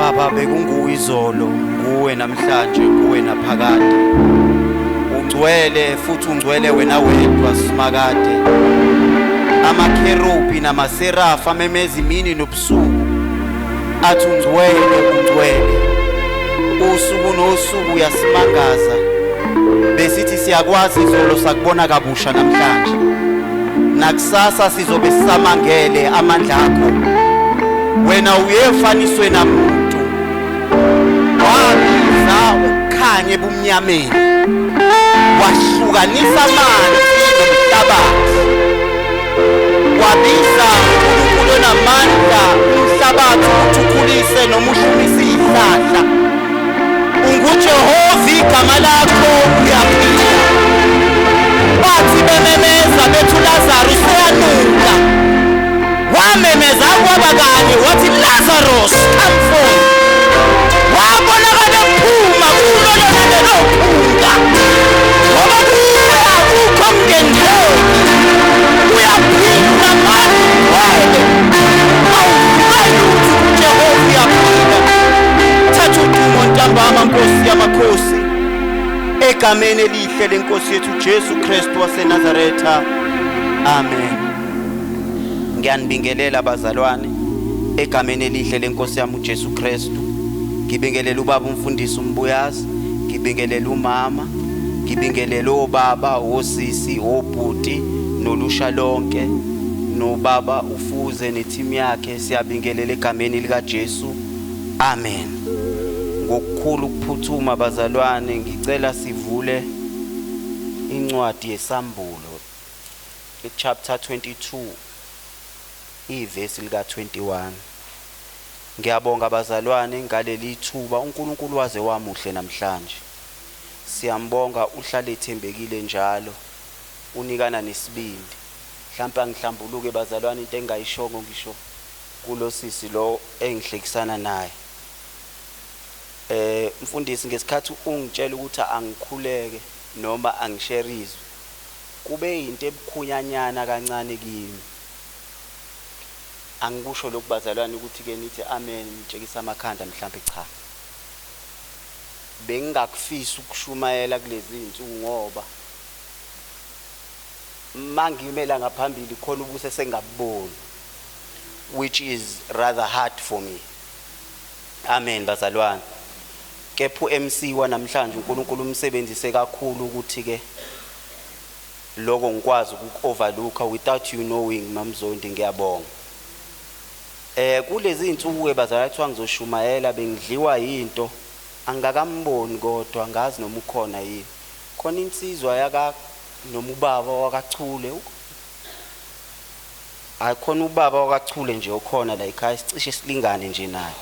Baba bekunguwe izolo, kuwe namhlanje, kuwe naphakade. Ungcwele futhi ungcwele wena wedwa simakade. Amakherubi namaserafa amemeza imini nobusuku. Athi ungcwele, ungcwele. Usuku nosuku uyasimangaza. Besithi siyakwazi izolo sakubona kabusha namhlanje. Nakusasa sizobe sisamangele amandla akho. Wena uyefaniswe namuntu. Wabiza ukukhanya ebumnyameni. Wahlukanisa amanzi nomhlabathi. Wabiza uNkulunkulu onamandla umhlabathi ukuthi ukhulise noma uhlumise izihlahla. UnguJehova igama lakho uyaphila. Bathi bememeza bethi uLazarus uyanuka. Wamemeza kwaba kanye wathi Lazarus come forth. Wabonakala ephuma kulo lelo phunga. Ngoba ukho mngendelo. Uyaphila manje wena. Awuthi uJehova uyaphila. Thatha udumo ntambama Nkosi yamakhosi. Egameni elihle lenkosi yethu Jesu Kristu waseNazaretha. Amen. Ngiyanibingelela bazalwane egameni elihle lenkosi yami uJesu Kristu. Ngibingelela ubaba umfundisi uMbuyazi, ngibingelela umama, ngibingelela obaba, osisi, obhuti nolusha lonke, nobaba ufuze neteam yakhe. Siyabingelela egameni lika Jesu. Amen. Ngokukhulu ukuphuthuma bazalwane ngicela sivule incwadi yesambulo chapter 22 ivesi lika 21. Ngiyabonga bazalwane ngaleli thuba uNkulunkulu waze wamuhle namhlanje. Siyambonga uhlale ethembekile njalo. Unikana nesibindi. Mhlawumbe angihlambuluke bazalwane into engayishongo ngisho kulo sisi lo engihlekisana naye. Mfundisi ngesikhathi ungitshela ukuthi angikhuleke noma angishare izwi. Kube into ebukhunyanyana kancane kimi. Angikusho lokhu bazalwane ukuthi ke nithi amen nitshekisa amakhanda mhlawumbe cha. Bengingakufisa ukushumayela kulezi insuku ngoba mangimela ngaphambili khona ubuse sengabuboni, which is rather hard for me. Amen bazalwane. Kepha uMC wanamhlanje uNkulunkulu umsebenzise kakhulu ukuthi ke lokho ngikwazi ukuoverlooka without you knowing mamzondi. Ngiyabonga. Kulezi insuku bazalwane kuthiwa ngizoshumayela bengidliwa into angakamboni kodwa ngazi noma ukhona yini. Khona insizwa yaka noma ubaba wakachule. Ayikhona ubaba wakachule nje okhona la ekhaya sicishe silingane nje naye.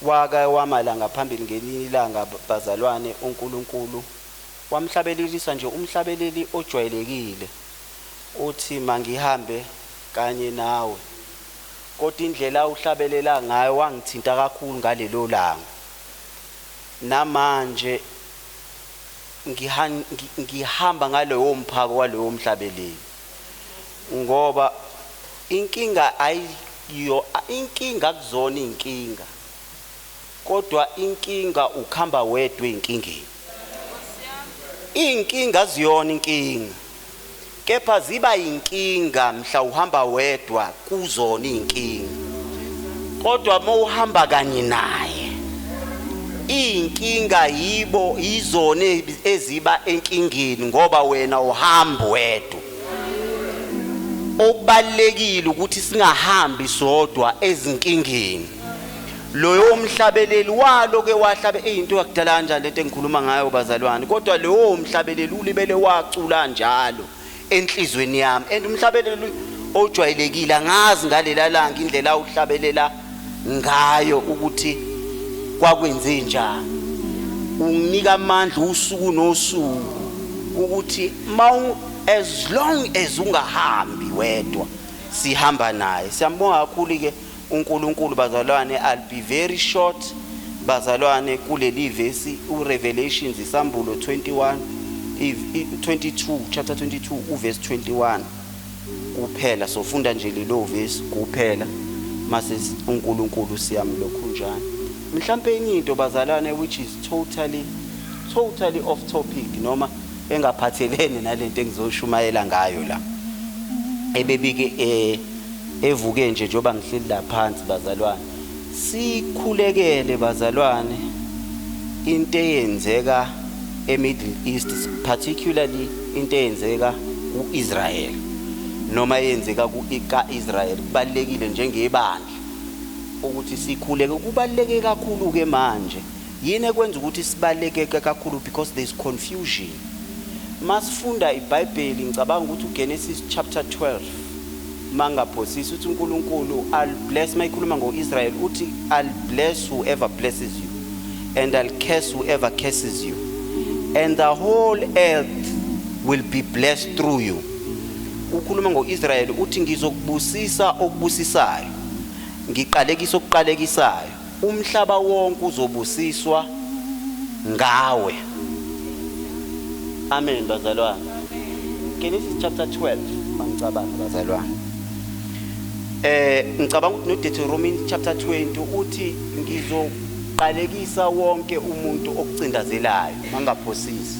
Waka wamala ngaphambili ngelinye ilanga bazalwane uNkulunkulu wamhlabelelisa nje umhlabeleli ojwayelekile. Uthi mangihambe kanye nawe. Kodwa indlela uhlabelela ngayo wangithinta kakhulu ngalelo langa. Namanje ngihamba ngalowo mphako walowo mhlabeleli. Ngoba inkinga ayiyo inkinga kuzona inkinga. Kodwa inkinga ukhamba wedwa inkingeni. Inkinga ziyona inkinga. Kepha ziba inkinga mhla uhamba wedwa kuzona inkinga. Kodwa mawuhamba kanye naye inkinga yibo izona eziba enkingeni ngoba wena uhamba wedwa. Okubalekile ukuthi singahambi sodwa ezinkingeni. Loyo mhlabeleli walo ke wahlabe into yakudala kanjani lento engikhuluma ngayo bazalwane. Kodwa lowo mhlabeleli ulibele wacula njalo enhlizweni yami. Umhlabeleli ojwayelekile angazi ngalela langa indlela uhlabelela ngayo ukuthi kwakwenze njani. Unginika amandla usuku nosuku ukuthi as long as ungahambi wedwa sihamba naye. Siyambonga kakhulu ke uNkulunkulu bazalwane. I'll be very short bazalwane kuleli verse uRevelations isambulo 22 chapter 22 uverse 21 kuphela. Sofunda nje lelo verse kuphela mase uNkulunkulu siyamlokhu njani. mhlambe into bazalwane which is totally off topic noma engaphathelene nalento engizoshumayela ngayo la ebebike evuke nje njoba ngihleli la phansi bazalwane sikhulekele bazalwane into eyenzeka eMiddle East particularly into eyenzeka uIsrael noma eyenzeka kuIsrael kubalekile njengebandla ukuthi sikhuleke kubaleke kakhulu ke manje yini ekwenza ukuthi sibaleke kakhulu because there is confusion masifunda iBhayibheli ngicabanga ukuthi uGenesis chapter 12 mangaphosisa uthi uNkulunkulu I'll bless mayikhuluma ngoIsrael uthi I'll bless whoever blesses you and I'll curse whoever curses you and the whole earth will be blessed through you ukhuluma ngoIsrael uthi ngizokubusisa okubusisayo ngiqalekisa okuqalekisayo umhlaba wonke uzobusiswa ngawe amen bazalwane Genesis chapter 12 mangicabanga bazalwane ngicabanga ukuthi noDeuteronomy chapter 20 uthi ngizoqalekisa wonke umuntu okucindazelayo mangaphosisi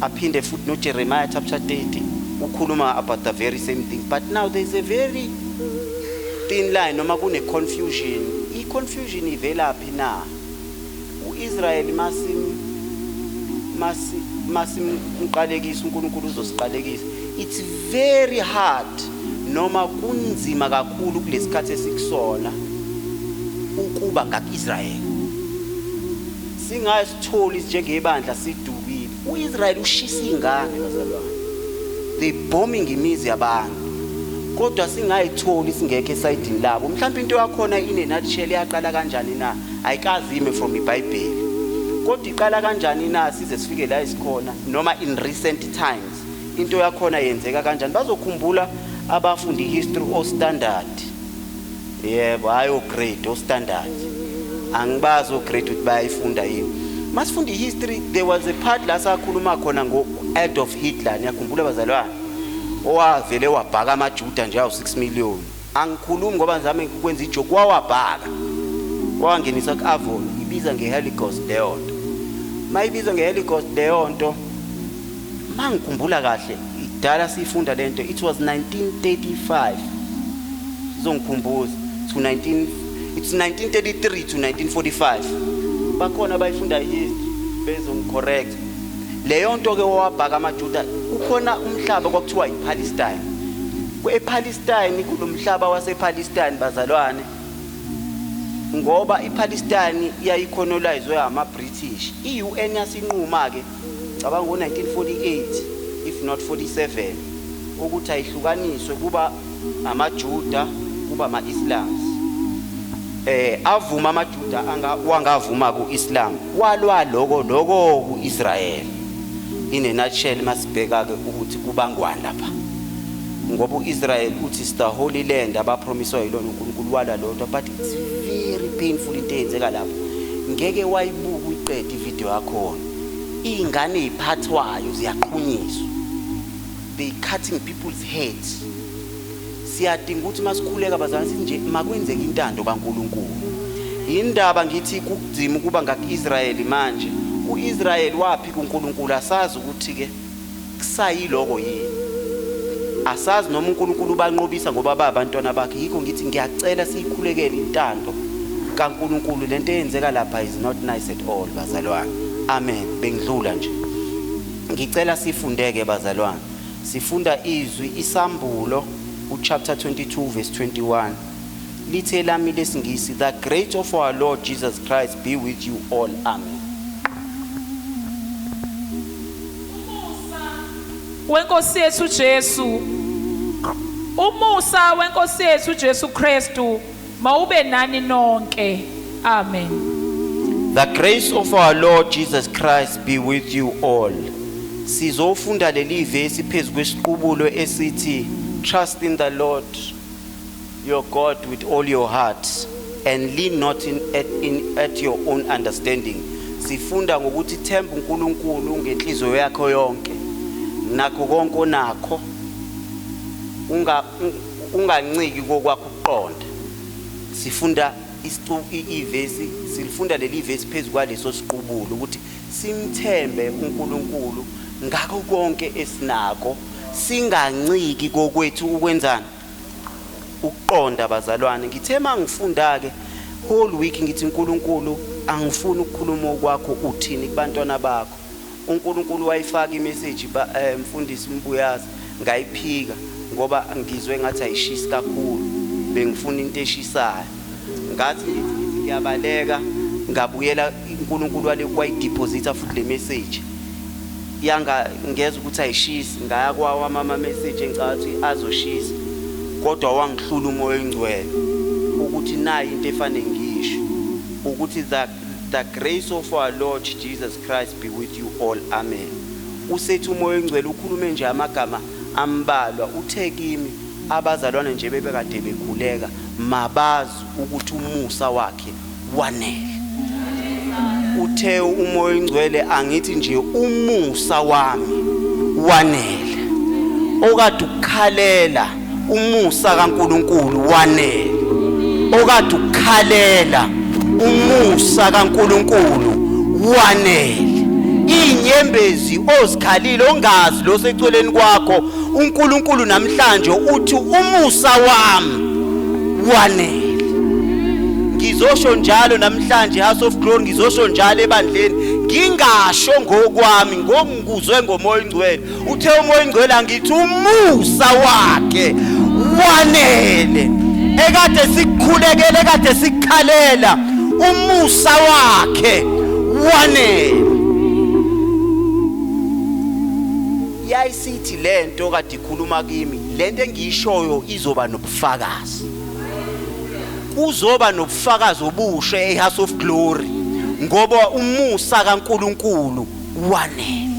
aphinde futhi noJeremiah chapter 30 ukhuluma about the very same thing but now there is a very thin line noma kune confusion i-confusion ivela phi na uIsrael masimqalekisa uNkulunkulu uzosiqalekisa it's very hard noma kunzima kakhulu kulesikhathi esikusona ukuba ngakIsrael singasitholi njengebandla sidukile uIsrael ushisa ingane bazalwane they bombing imizi yabantu kodwa singayitholi singekho esayidini labo mhlawumbe into yakhona ine nutshell yaqala kanjani na ayikazi ime from iBhayibheli kodwa iqala kanjani na size sifike la isikhona noma in recent times into yakhona yenzeka kanjani bazokhumbula abafundi history o standard yebo hayo grade o standard angibazo grade ukuthi bayifunda yini masifunda history there was a part la sakhuluma khona ngo Adolf Hitler niyakhumbula bazalwane owavele wabhaka amaJuda nje awu6 million angikhulumi ngoba ngizame ukwenza ijoke wawabhaka wangenisa kuAvon ibiza ngeHolocaust leyo nto mayibiza ngeHolocaust leyo nto mangikhumbula kahle idala sifunda lento it was 1935 sizongikhumbuza to 19 it's 1933 to 1945 bakhona bayifunda history bezongicorrect leyo nto ke wabhaka amaJuda ukhona umhlaba kwakuthiwa iPalestine ePalestine kulomhlaba wasePalestine bazalwane ngoba iPalestine yayicolonized amaBritish iUN yasinquma ke cabanga ngo1948 if not 47 ukuthi ayihlukaniswe kuba amaJuda kuba amaIslams avuma amaJuda wangavuma kuIslam walwa lokho kuIsrael in a nutshell masibheka ke ukuthi kubangwani lapha ngoba uIsrael uthi is the holy land abapromiswa yilona uNkulunkulu wala lodwa but it's very painful into eyenzeka lapha ngeke wayibuka uyiqede ivideo yakho ingane eziphathwayo ziyaqhunyiswa they cutting people's heads siyadinga ukuthi masikhuleka bazalwane sithi nje makwenzeke intando kaNkulunkulu indaba ngithi kudzima kuba ngakIsrael manje uIsrael wapi kuNkulunkulu asazi ukuthi ke kusayiloko yini asazi noma uNkulunkulu banqobisa ngoba babantwana bakhe yikho ngithi ngiyacela siyikhulekele intando kaNkulunkulu lento eyenzeka lapha is not nice at all bazalwane amen bengidlula nje ngicela sifundeke bazalwane sifunda izwi isambulo chapter 22 verse 21 lithe lami lesingisi the grace of our Lord Jesus Christ be with you all amen wenkosi yethu Jesu umusa wenkosi yethu Jesu Kristu mawube nani nonke amen the grace of our Lord Jesus Christ be with you all sizofunda leli verse phezulu kwesiqubulo esithi trust in the Lord your God with all your heart and lean not at your own understanding sifunda ngokuthi themba uNkulunkulu ngenhliziyo yakho yonke nakho konke onakho unganciki kokwakho uqonda sifunda ivesi silifunda leli ivesi phezulu kwaleso siqubulo ukuthi simthembe uNkulunkulu ngakho konke esinako, singanciki kokwethu ukwenzani ukuqonda bazalwane. Ngithe mangifunda ke whole week ngithi uNkulunkulu angifuni ukukhuluma okwakho uthini kubantwana bakho. uNkulunkulu wayifaka imessage mfundisi Mbuyazi ngayiphika ngoba ngizwe ngathi ayishisi kakhulu, bengifuna into eshisayo. Ngathi ngiyabaleka ngabuyela uNkulunkulu wale kwayideposita futhi le message yanga ngeza ukuthi ayishisi, ngaya kwawa mama message engicathi azoshisa, kodwa wangihlula umoya engcwele ukuthi nayi into efanele ngisho ukuthi the grace of our Lord Jesus Christ be with you all, amen. Usethi umoya engcwele ukhulume nje amagama ambalwa, uthe kimi abazalwana nje bebekade bekhuleka mabazi ukuthi umusa wakhe wanele. Uthe umoya engcwele angithi nje umusa wami wanele, okade ukukhalela umusa kaNkulunkulu wanele, okade ukukhalela umusa kaNkulunkulu wanele. Inyembezi ozikhalile ongazi lo seceleni kwakho, uNkulunkulu namhlanje uthi umusa wami wanele. Ngizosho njalo namhlanje House of Glory, ngizosho njalo ebandleni, ngingasho ngokwami ngokunguzwe ngomoya engcwele. Uthe umoya engcwele angithi umusa wakhe wanele. Ekade sikukhulekele, ekade sikukhalela, umusa wakhe wanele. Yayisithi lento kade ikhuluma kimi, lento engiyishoyo izoba nobufakazi. Uzoba nobufakazi obushe eHouse of Glory ngoba umusa kaNkulunkulu wanele.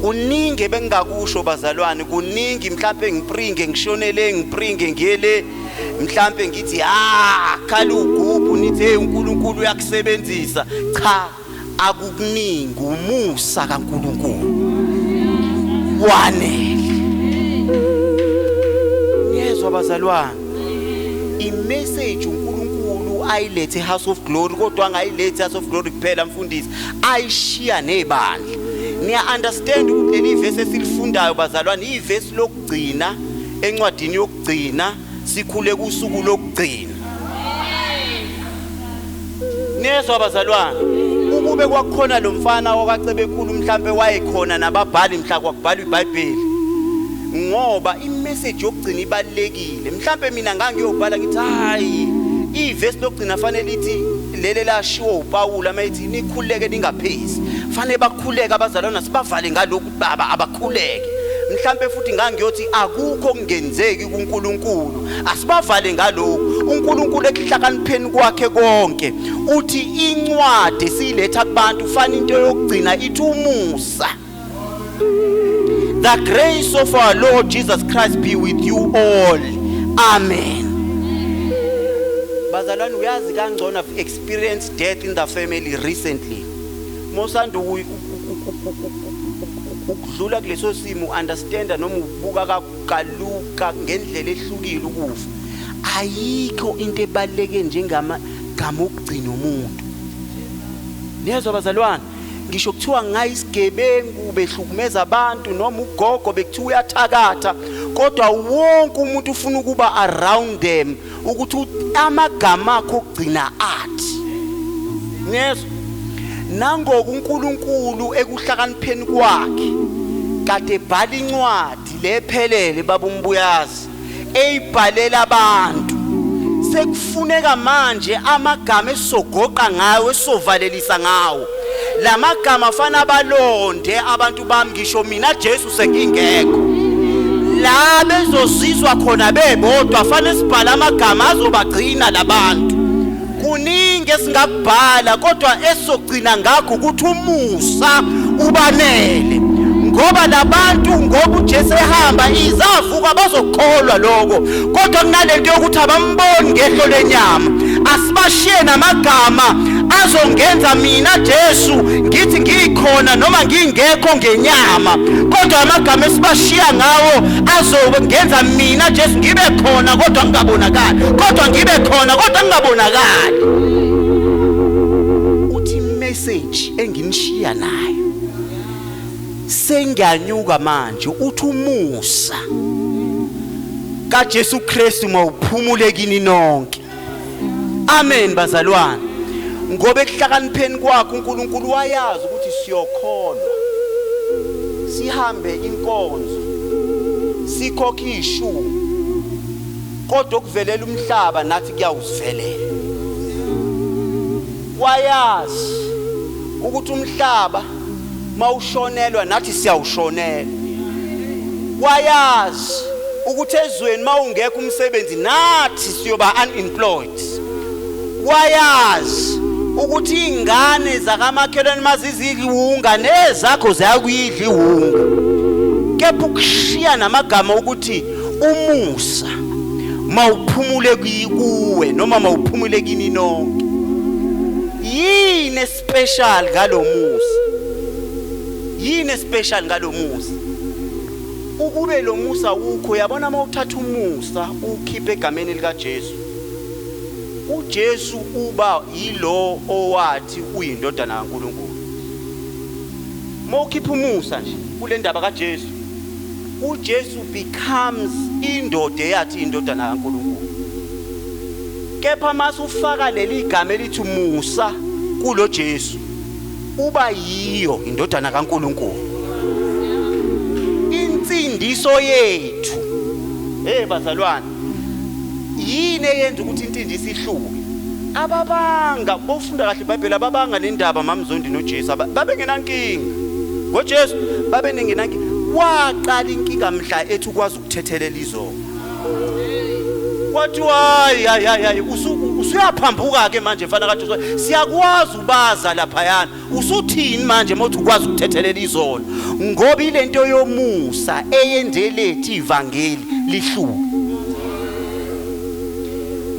Kuningi bengakusho bazalwane, kuningi mhlambe ngipringe ngishonele ngipringe ngiyele mhlambe ngithi khala ugubhu nithi hey uNkulunkulu uyakusebenzisa. Cha, akukuningi, umusa kaNkulunkulu wanele. Yezwa bazalwane, imessage uNkulunkulu ayilethe House of Glory, kodwa angayilethi House of Glory kuphela mfundisi, ayishiya nebandla. Niya understand ukuthi leli verse esilifundayo bazalwane ivesi lokugcina encwadini yokugcina, sikhule kusuku lokugcina. Nezwa bazalwane, ukube kwakhona lo mfana okaCebekhulu mhlambe wayekhona nababhali mhla kwakubhalwa iBhayibheli, ngoba imessage yokugcina ibalekile. Mhlambe mina ngangiyobhala ngithi hayi ivesi lokugcina fanele ithi lele lashiwo uPaul amayithi nikhuleke ningaphezi, fanele bakhuleke abazalwana sibavale ngalokhu baba abakhuleke. Mhlambe futhi ngangiyothi akukho kungenzeki kuNkulunkulu, asibavale ngalokhu. uNkulunkulu ekuhlakanipheni kwakhe konke uthi incwadi siletha kubantu fana into yokugcina ithi umusa. The grace of our Lord Jesus Christ be with you all, amen. Bazalwane, uyazi kangcono I've experienced death in the family recently. Mosanda ukudlula kuleso simo understand noma ubuka kaluka ngendlela ehlukile ukufa. Ayikho into ebaleke njengama ukugcina umuntu. Niyezwa bazalwane, ngisho kuthiwa ngayisigebengu behlukumeza abantu noma ugogo bekuthiwa uyathakatha, kodwa wonke umuntu ufuna ukuba around them ukuthi amagama akho okugcina athi. Niyezwa, nangoku uNkulunkulu ekuhlakanipheni kwakhe kade ebhala incwadi lephelele baba uMbuyazi eyibhalela abantu. Sekufuneka manje amagama esogoqa ngawo esovalelisa ngawo, lamagama afana balonde abantu bami, ngisho mina Jesu sengingekho la bezozizwa khona bebodwa, fanele sibhala amagama azobagcina labantu. Kuningi esingakubhala kodwa esogcina ngakho ukuthi umusa ubanele, ngoba labantu ngoba uJesu ehamba izavuka bazokholwa lokho, kodwa kunalento yokuthi abamboni ngehlo lenyama, asibashiye namagama azongenza mina Jesu ngithi ngikhona noma ngingekho ngenyama, kodwa amagama esibashiya ngawo azongenza mina Jesu ngibe khona kodwa ngingabonakali, kodwa ngibe khona kodwa ngingabonakali. Uthi message enginishiya nayo sengiyanyuka manje, uthi umusa kaJesu Kristu mawuphumule kini nonke. Amen bazalwane. Ngoba ekuhlakanipheni kwakhe uNkulunkulu wayazi ukuthi siyokholwa, sihambe inkonzo, sikhokhe ishumi, kodwa okuvelela umhlaba nathi kuyawusivelela. Wayazi ukuthi umhlaba mawushonelwa nathi siyawushonela. Wayazi ukuthi ezweni mawungekho umsebenzi nathi siyoba unemployed. Wayazi ukuthi ingane zakamakhelwane mazizidla ihunga nezakho ziyakuyidla ihunga. Kepha ukushiya namagama ukuthi umusa mawuphumule kuwe noma mawuphumule kini nonke. Yini special ngalomusa? Yini special ngalomusa? Ukube lo musa ukho, yabona mawuthatha umusa ukhiphe egameni lika Jesu. uJesu uba yilo owathi uyindodana kaNkulunkulu. Mawukhipha umusa nje kule ndaba kaJesu, uJesu becomes indoda eyathi indodana kaNkulunkulu. Kepha mase ufaka leli gama elithi Musa kulo Jesu, uba yiyo indodana kaNkulunkulu. Insindiso yethu bazalwane, yini eyenza ukuthi insindiso ihluke? Ababanga bofunda kahle iBhayibheli, ababanga nendaba maMzondi noJesu babe ngenankinga. ngoJesu babe nengenankinga. Waqala inkinga mhla ethi ukwazi ukuthethelela izono. Wathi hayi usuyaphambuka ke manje mfana kaJesu, siyakwazi ubaza lapha yana. Usuthini manje mothi ukwazi ukuthethelela izono? Ngoba ilento yomusa eyendelethi ivangeli lihluka.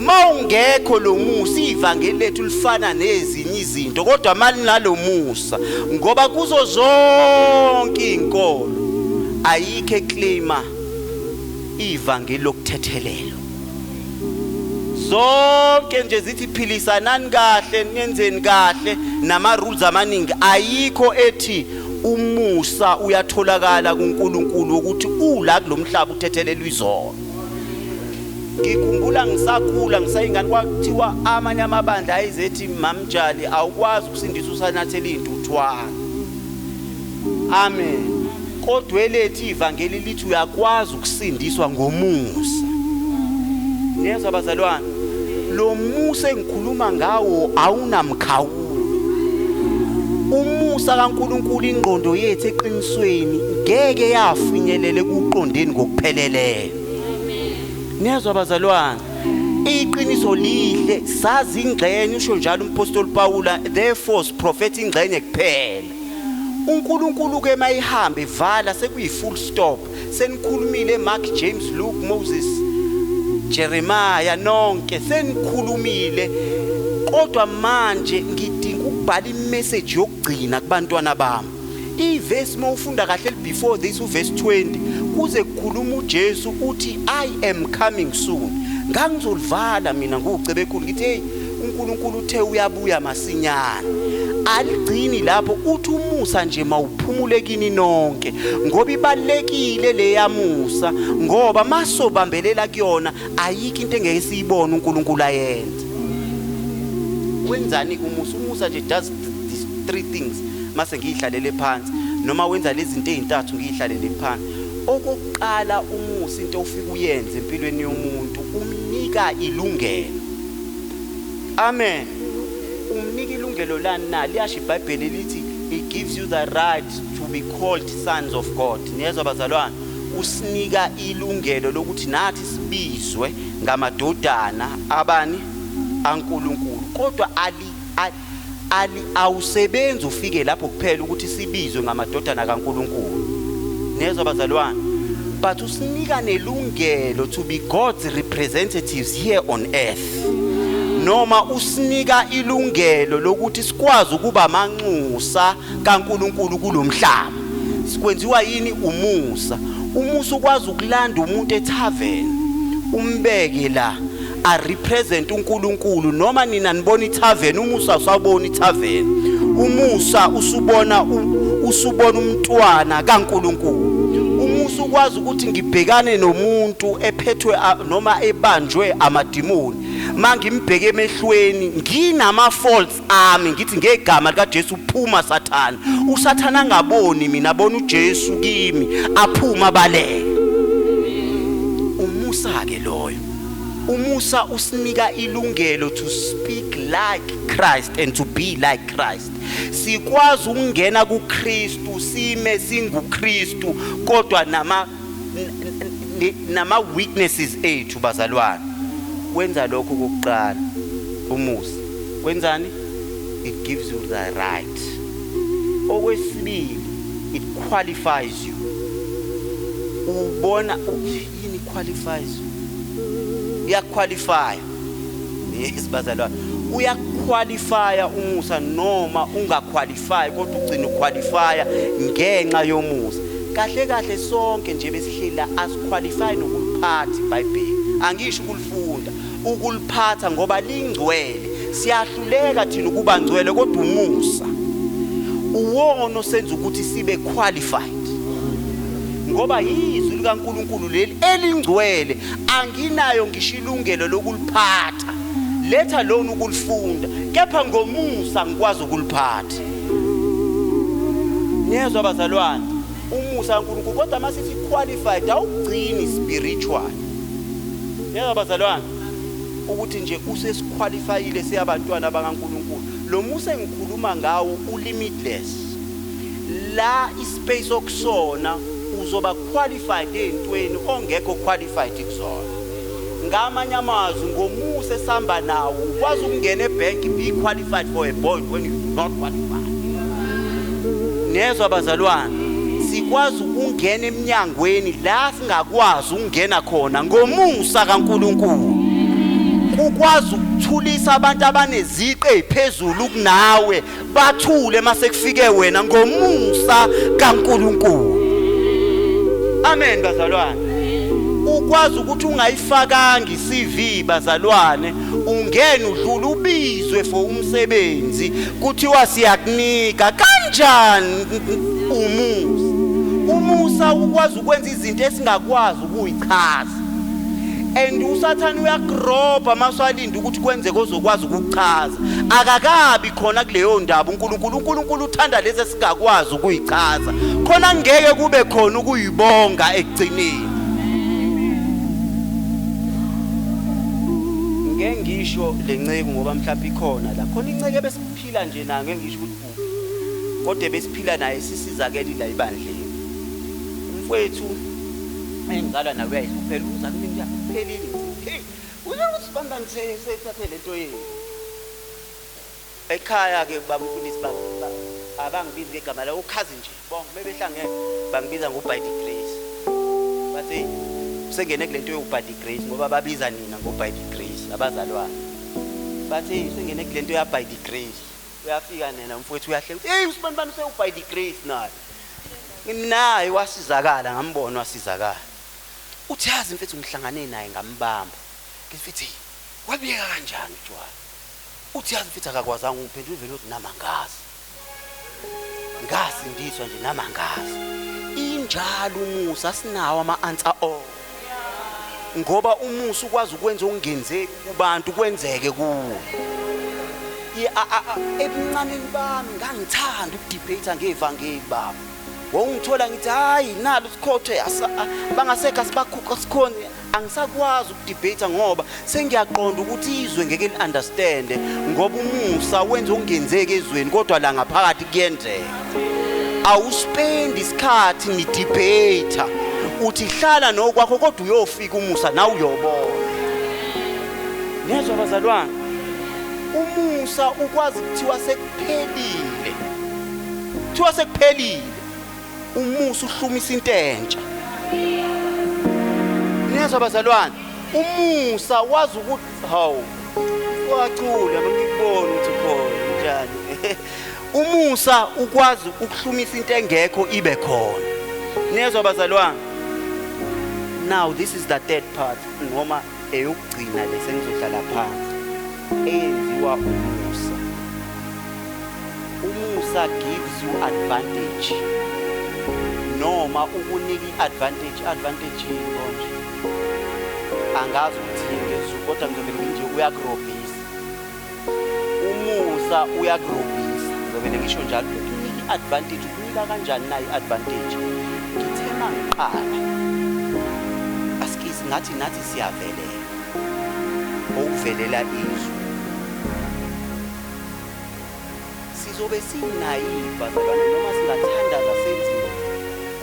Mawungekho lo musa ivangeli lethu lifana nezinye izinto, kodwa mali nalo musa, ngoba kuzo zonke inkolo ayikho eclaima ivangeli lokuthethelelo. Zonke nje zithi philisanani kahle, niyenzeni kahle, nama rules amaningi. Ayikho ethi umusa uyatholakala kuNkulunkulu ukuthi ula kulomhlaba uthethelelwa izono. Ngikhumbula ngisakhula ngisayingane kwakuthiwa amanye amabandla ayizethi mamjali awukwazi ukusindisa usanathela intuthwana. Amen. Kodwa elethi ivangeli lithi uyakwazi ukusindiswa ngomusa. Niyezwa bazalwane, lo musa engikhuluma ngawo awunamkhawulo. Umusa kaNkulunkulu ingqondo yethu eqinisweni ngeke yafinyelele kuqondeni ngokupheleleyo. Niyezwa bazalwane, iqiniso lihle, sazi ingxenye, usho njalo umpostoli Paula, therefore prophet ingxenye kuphela. uNkulunkulu ke mayihambe vala sekuyi full stop. Senikhulumile Mark, James, Luke, Moses, Jeremiah nonke senikhulumile, kodwa manje ngidinga ukubhala imessage yokugcina kubantwana bami. Iverse mawufunda kahle before this uverse 20 kuze kukhuluma uJesu uthi I am coming soon. Ngangizolivala mina ngucebe ekhulu ngithi hey uNkulunkulu uthe uyabuya masinyane. Aligcini lapho, uthi umusa nje mawuphumule kini nonke, ngoba ibalekile le yamusa, ngoba masobambelela kuyona ayikho into engeke siyibone uNkulunkulu ayenza. Wenzani umusa? Umusa nje does these three things. Mase ngihlalele phansi noma wenza lezi zinto ezintathu ngihlalele phansi. Okokuqala, umusa into ofika uyenze empilweni yomuntu, umnika ilungelo. Amen. Umnika ilungelo lani na? Liyasho iBhayibheli lithi it gives you the right to be called sons of God. Niyezwa bazalwane, usinika ilungelo lokuthi nathi sibizwe ngamadodana abani aNkulunkulu. Kodwa awusebenzi ufike lapho kuphela ukuthi sibizwe ngamadodana kaNkulunkulu. Niyezwa bazalwane, but usinika nelungelo to be God's representatives here on earth. noma usinika ilungelo lokuthi sikwazi ukuba amanxusa kaNkuluNkulu kulomhlaba. Sikwenziwa yini? Umusa. Umusa ukwazi ukulanda umuntu ethaveni umbeke la a represent uNkulunkulu. Noma nina nibona ithaveni, umusa usabona ithaveni. Umusa usubona umntwana kaNkulunkulu. Umusa ukwazi ukuthi ngibhekane nomuntu ephethwe noma ebanjwe amadimoni, mangimbheke emehlweni nginama faults ami, ngithi ngegama lika Jesu phuma Sathana. USathana angaboni mina, abona uJesu kimi, aphuma baleke. Umusa ke loyo. Umusa usinika ilungelo to speak like Christ and to be like Christ. Sikwazi ukungena kuKristu sime singuKristu kodwa nama weaknesses ethu bazalwane. Wenza lokho kokuqala umusa. Wenzani? It gives you the right. Okwesibili, it qualifies you. Ubona yini qualifies you? Uyaqualify. Yes bazalwane. Uyaqualify umusa noma ungaqualify kodwa ugcina uqualify ngenxa yomusa. Kahle kahle sonke nje besihlela asiqualify nokuliphatha iBhayibheli. Angisho ukulifunda, ukuliphatha ngoba lingcwele. Siyahluleka thina ukuba ngcwele kodwa umusa uwona osenza ukuthi sibe qualified. Ngoba yizwi likaNkuluNkulu leli elingcwele, anginayo ngisho ilungelo lokuliphatha, letha lona ukulifunda, kepha ngomusa ngikwazi ukuliphatha. Niyezwa abazalwane, umusa kaNkuluNkulu. Kodwa masithi qualified awugcini spiritual. Niyezwa abazalwane, ukuthi nje usesiqualifyile siyabantwana bakaNkuluNkulu. Lo musa engikhuluma ngawo ulimitless. La ispace okusona uzoba qualified entweni ongekho qualified kuzona. Ngamanye amazwi ngomusa esamba nawo ukwazi ukungena ebank be qualified for a bond when you do not qualify. Nezwa abazalwane, sikwazi ukungena eminyangweni la singakwazi ukungena khona ngomusa kaNkuluNkulu. Ukwazi ukuthulisa abantu abaneziqe eziphezulu kunawe bathule mase kufike wena ngomusa kaNkuluNkulu. Amen bazalwane. Ukwazi ukuthi ungayifakanga iCV bazalwane, ungena udlula ubizwe for umsebenzi, kuthiwa siyakunika kanjani umusa. Umusa ukwazi ukwenza izinto esingakwazi ukuyichaza. And uSathane uyagroba maswalinda ukuthi kwenzeke ozokwazi ukuchaza. Akakabi khona kuleyo ndaba uNkulunkulu uthanda lezi singakwazi ukuyichaza. Khona ngeke kube khona ukuyibonga ekugcineni. Ngeke ngisho lenceke ngoba mhlawumbe ikhona la. Khona inceke besiphila nje na ngeke ngisho ukuthi kodwa besiphila naye sisizakeli la ibandleni. Umfowethu engizalwa nawe uyayihluphela uza kimi ngiyaphelile. Uyasibamba ngisethathe lento yini. Ekhaya ke bamfundisi abangibizi ngegama la ukhazi nje. Bonke bebehlangene bangibiza ngoBy the Grace. Bathi usengene kulento yoBy the Grace ngoba babiza nina ngoBy the Grace abazalwane. Bathi usengene kulento yaBy the Grace. Uyafika nena mfowethu uyahle. Usibani useUBy the Grace naye. Naye wasizakala, ngambona wasizakala. Uthi yazi mfethu ngihlangane naye ngambamba. Ngifithi wabiyeka kanjani utshwala? Uthi yazi mfethu akakwazanga ukuphendula vele uthi namangazi. Ngasindiswa nje namangazi. Injalo umusa sinawo ama-answer all. Ngoba umusa ukwazi ukwenza okungenzeki kubantu kwenzeke kuwo. Ebuncaneni bami ngangithanda ukudebate ngevangeli baba. Wongithola ngithi hayi nalo sikhothe bangaseka sibakhuqa sikhona angisakwazi ukudebate ngoba sengiyaqonda ukuthi izwe ngeke liunderstand ngoba umusa wenza okungenzeki ezweni kodwa la ngaphakathi kuyenzeka. Awuspendi isikhathi ni debate uthi hlala nokwakho kodwa uyofika umusa nawe uyobona. Niyezwa bazalwane, umusa ukwazi kuthiwa sekuphelile. Kuthiwa sekuphelile. Umusa uhlumisa into entsha. Niyezwa bazalwane, umusa wazi ukuthi hawu Wacula ngikubona ukuthi ukhona njani. Umusa ukwazi ukuhlumisa into engekho ibe khona. Nezwa bazalwane. Now this is the third part noma eyokugcina lesengizohlala phansi. Eyenziwa umusa. Umusa gives you advantage. Noma ukunika advantage yonke. Angazi ukuthi ngezulu kodwa ngizovela nje uyagrobisa. Umusa uyagrobisa. Ngizovela ngisho njalo ukunika advantage ukunika kanjani nayi advantage. Ngithema ngiqala. Asikisi nathi siyavelela. Okuvelela izwi. Sizobe sinayiva bazalwane noma singathandaza senzile.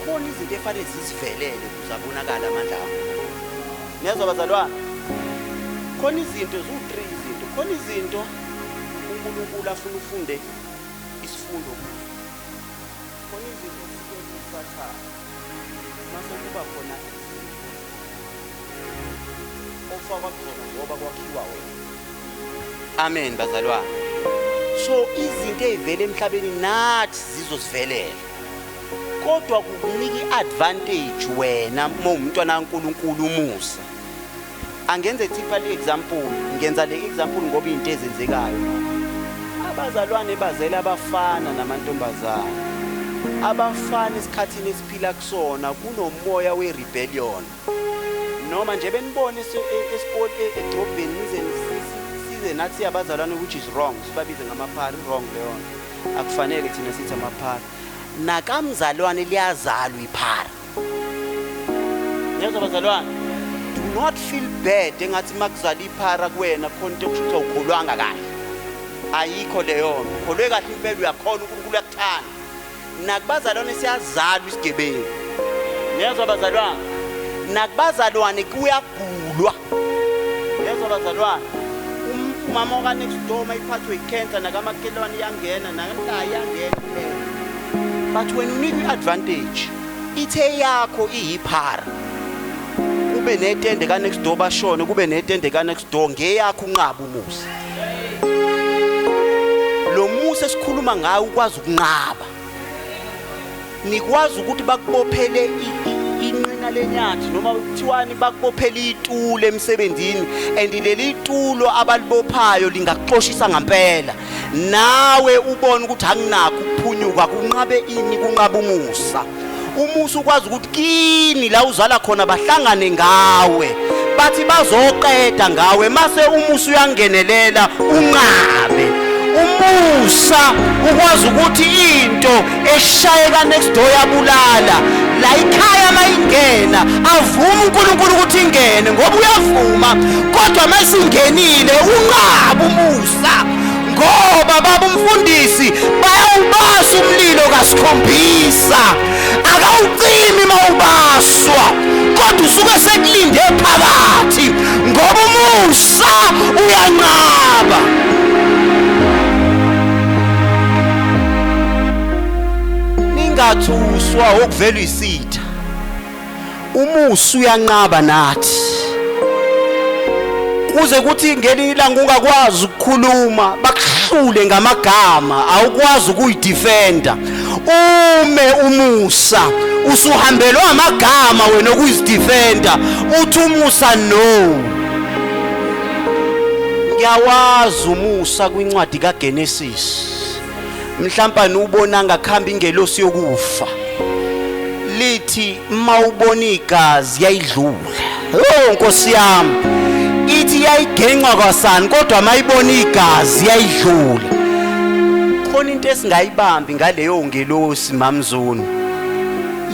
Khona izinto efanele zisivelele kuzabonakala amandla akho. Nezwa bazalwane. Khona izinto zu3 izinto. Khona izinto uNkulunkulu afuna ufunde isifundo. Khona izinto esizokufatha. Mase kuba khona ofaka kuzona ngoba kwakhiwa wena. Amen bazalwane. So izinto ezivela emhlabeni nathi zizosivelela. Kodwa kukunika advantage wena umntwana kaNkulunkulu umusa. Angenze typical example, ngenza le example ngoba into ezenzekayo. Abazalwane bazela abafana namantombazana. Abafana esikhathini esiphila kusona kunomoya werebellion. Noma nje benibone esport edrobheni size nathi abazalwane which is wrong. Sibabize ngamaphari wrong leyo. Akufanele thina sithi amaphari. Nakamzalwane liyazalwa iphara. Nezwa bazalwane. Do not feel bad engathi makuzala iphara kuwena khona into kusho ukholwanga kahle. Ayikho leyo. Ukholwe kahle impela uyakhona uNkulunkulu uyakuthanda. Nakubazalwane siyazalwa isigebengu. Nezwa bazalwane. Nakubazalwane kuyagulwa. Nezwa bazalwane. Umama oka next door mayiphathwe icancer nakamakelwane iyangena nakamkhaya iyangena. But when you need advantage, ithe yakho iyiphara. Kube netende ka next door bashone, kube netende ka next door ngeyakho unqaba umusa. Lo musa esikhuluma ngayo ukwazi ukunqaba. Nikwazi ukuthi bakubophele inqina lenyathi noma kuthiwani bakubophele itulo emsebenzini and leli itulo abalibophayo lingakuxoshisa ngempela. Nawe ubone ukuthi anginakho ukuphunyuka kunqabe ini kunqaba umusa. Umusa ukwazi ukuthi kini la uzala khona bahlangane ngawe bathi bazoqeda ngawe mase umusa uyangenelela unqabe. Umusa ukwazi ukuthi into eshayeka next door yabulala la ikhaya mayingena avuma uNkulunkulu ukuthi ingene ngoba uyavuma kodwa masingenile unqaba umusa. Ngoba baba umfundisi bayawubasa umlilo kasikhombisa akawucimi mawubaswa kodwa usuke sekulinde phakathi ngoba umusa uyanqaba. Ningathuswa okuvela isitha. Umusa uyanqaba nathi. Kuze kuthi ngelinye ilanga ungakwazi ukukhuluma bakuhlule ngamagama awukwazi ukuyidefenda. Ume umusa usuhambelwa amagama wena ukuzidefenda uthi umusa no. Ngiyawazi umusa kwincwadi kaGenesis. Mhlawumbe ubona ngakhamba ingelosi yokufa. Lithi mawubona igazi yayidlula. Oh Nkosi yami. Ithi yayigenqa kwasani kodwa mayibona igazi yayidlula. Khona into esingayibambi ngaleyo ngelosi mamzoni.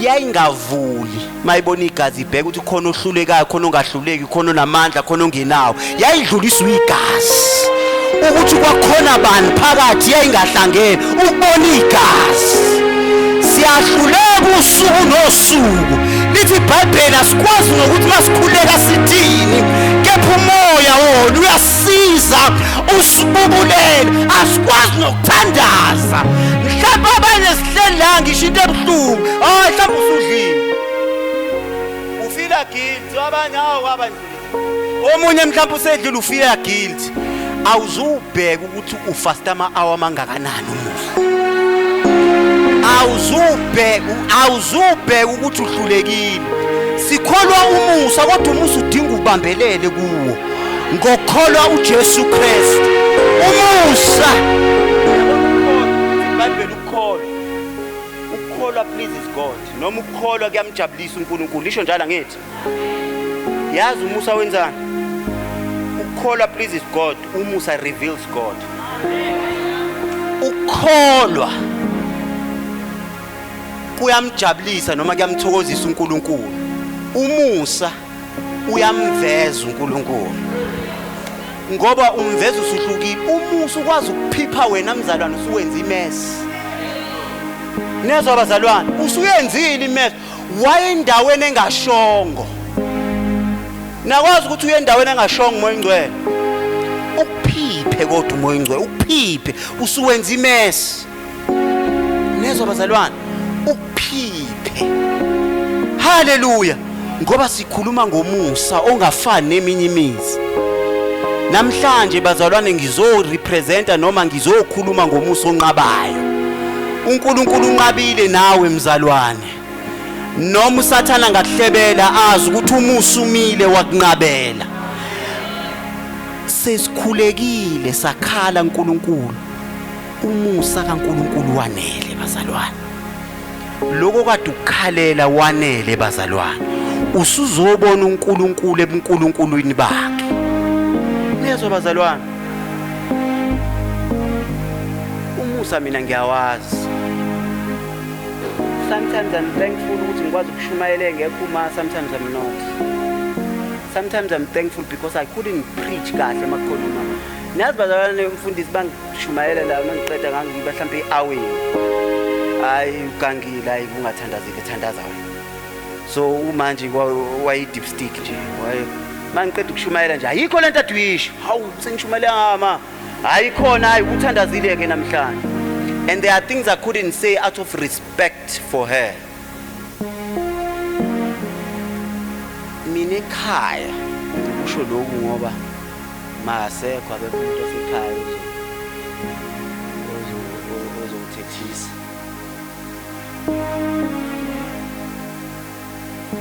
Yayingavuli mayibona igazi ibheka ukuthi khona ohlulekayo khona ongahluleki khona onamandla khona ongenawo. Yayidluliswa igazi. Ukuthi kwakhona bani phakathi yayingahlangene ukubona igazi. Siyahluleka usuku nosuku. Lithi iBhayibheli asikwazi nokuthi masikhuleka sithini. Kepha umoya wona uyasiza usibubulele asikwazi nokuthandaza. Mhlawumbe abanye sihleli la ngisho into ebuhlungu. Mhlawumbe usudlile. Ufila guilty abanye hawo abanye. Omunye mhlawumbe usedlula ufila guilty. awuzubheka ukuthi ufasta ama-hour amangakanani umusa. Awuzubheka ukuthi uhlulekile. Sikholwa umusa kodwa umusa udinga ubambelele kuwo. Ngokholwa uJesu Kristu. Umusa. Sibambele ukukholwa. Ukukholwa pleases God. Noma ukukholwa kuyamjabulisa uNkulunkulu. Lisho njalo angithi. Yazi umusa wenzani? Ukukholwa pleases God. Umusa reveals God. Ukukholwa kuyamjabulisa noma kuyamthokozisa uNkulunkulu. Umusa uyamveza uNkulunkulu. Ngoba umveza usuhlukile. Umusa ukwazi ukuphipha wena mzalwane usuwenza imesi. Nezwa abazalwane, usuyenzile imesi. Wayendaweni engashongo. Nakwazi ukuthi uye endaweni engashongo umoya ingcwele. Ukuphiphe kodwa umoya ingcwele, ukuphiphe usuwenza imesi. Nezwa abazalwane, ukuphiphe. Haleluya. Ngoba sikhuluma ngomusa ongafani neminye imizi. Namhlanje bazalwane ngizorepresenta noma ngizokhuluma ngomusa onqabayo. uNkulunkulu unqabile nawe mzalwane. Noma usathana ngakuhlebela azi ukuthi umusa umile wakunqabela. Sesikhulekile sakhala uNkulunkulu. Umusa kaNkulunkulu wanele bazalwane. Lokho kade ukukhalela wanele bazalwane. Usuzobona uNkulunkulu ebuNkulunkulwini bakhe. Nezwa bazalwane. Umusa mina ngiyawazi. Sometimes I'm thankful ukuthi ngikwazi ukushumayela ngekho uma, sometimes I'm not. Sometimes I'm thankful because I couldn't preach kahle emakhuluma. Niyazi bazalwane umfundisi bangishumayela la mangiqeda ngangiba mhlambe i-hour. Hayi ugangile hayi ungathandazile thandaza wena. So manje wayi deep stick nje. Mangiqeda ukushumayela nje ayikho lento adwisho. Hawu sengishumayela ngama. Hayikhona hayi uthandazile ke namhlanje. And there are things I couldn't say out of respect for her. Mina ekhaya usho lokhu ngoba masekho abekho umuntu osekhaya nje. Ozothethisa.